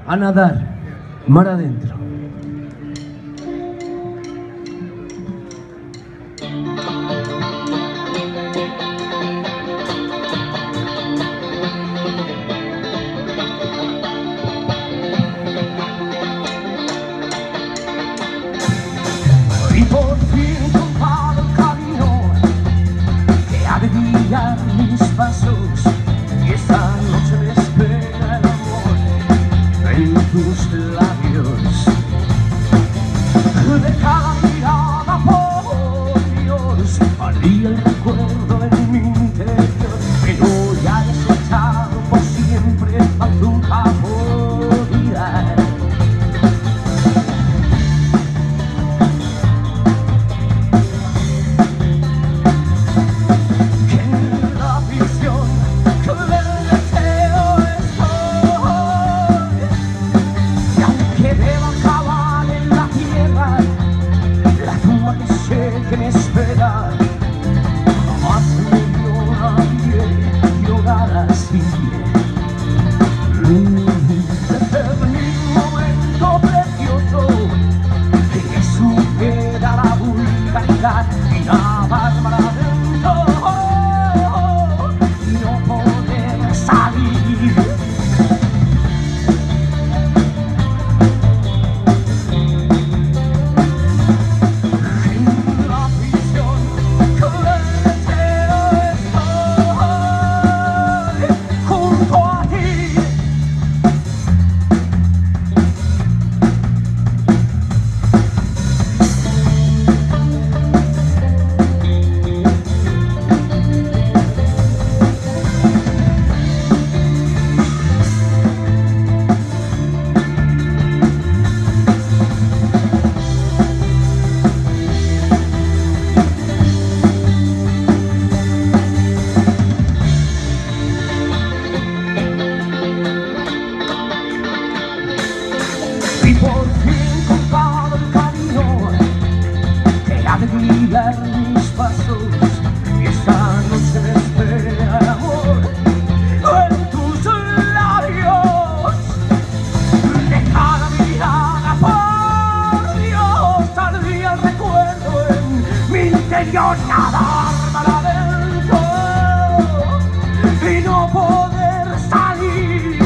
a nadar mar adentro. Y por fin he encontrado el camino que ha de guiar mis pasos, y esta noche me espera el amor en tus labios. De cada mirada, por Dios, ardía el recuerdo en mi interior, pero ya desechado por siempre, al nunca olvidar. Que me espera, jamás me llorar así. Desde mi momento precioso que supera la vulgaridad y nada más adentro y no poder salir. Y por fin he encontrado el camino que ha de guiar mis pasos, y esta noche me espera el amor en tus labios. De cada mirada, por Dios, ardía el recuerdo en mi interior, nadar para adentro y no poder salir.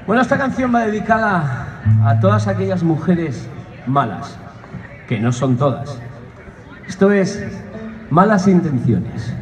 Bueno, esta canción va dedicada a todas aquellas mujeres malas, que no son todas. Esto es Malas Intenciones.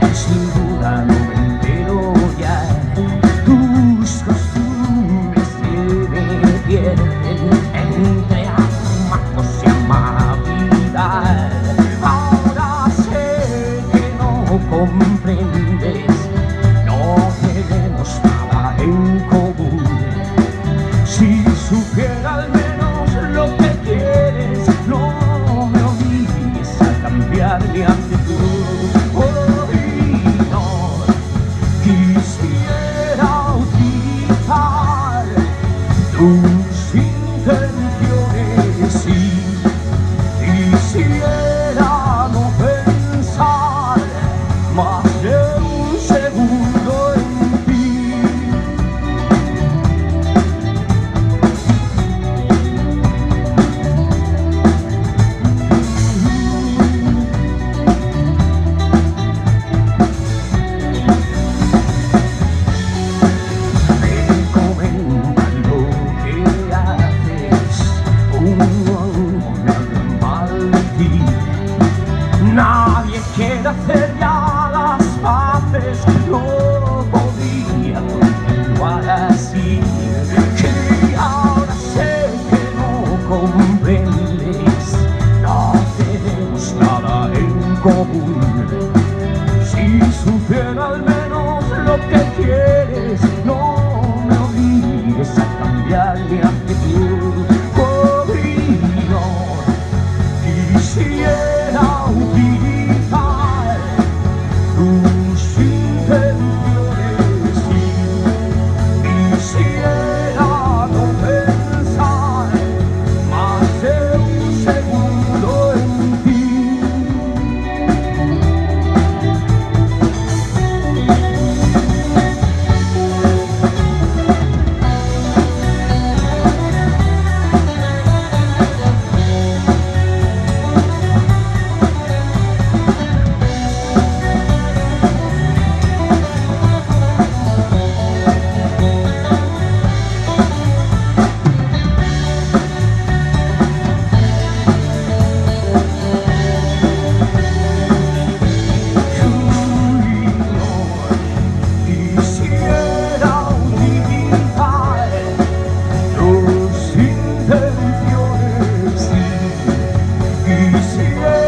Que sin duda Quisiera no pensar más de un segundo en ti. Me comentan lo que haces, nadie quiere hacer ya las paces, no podía continuar así. Que ahora sé que no comprendes, no tenemos nada en común. Si supiera al menos lo que quieres, no me obligues a cambiar mi actitud. Quisiera utilizar tus intenciones y quisiera no pensar más de un segundo en ti. Yeah.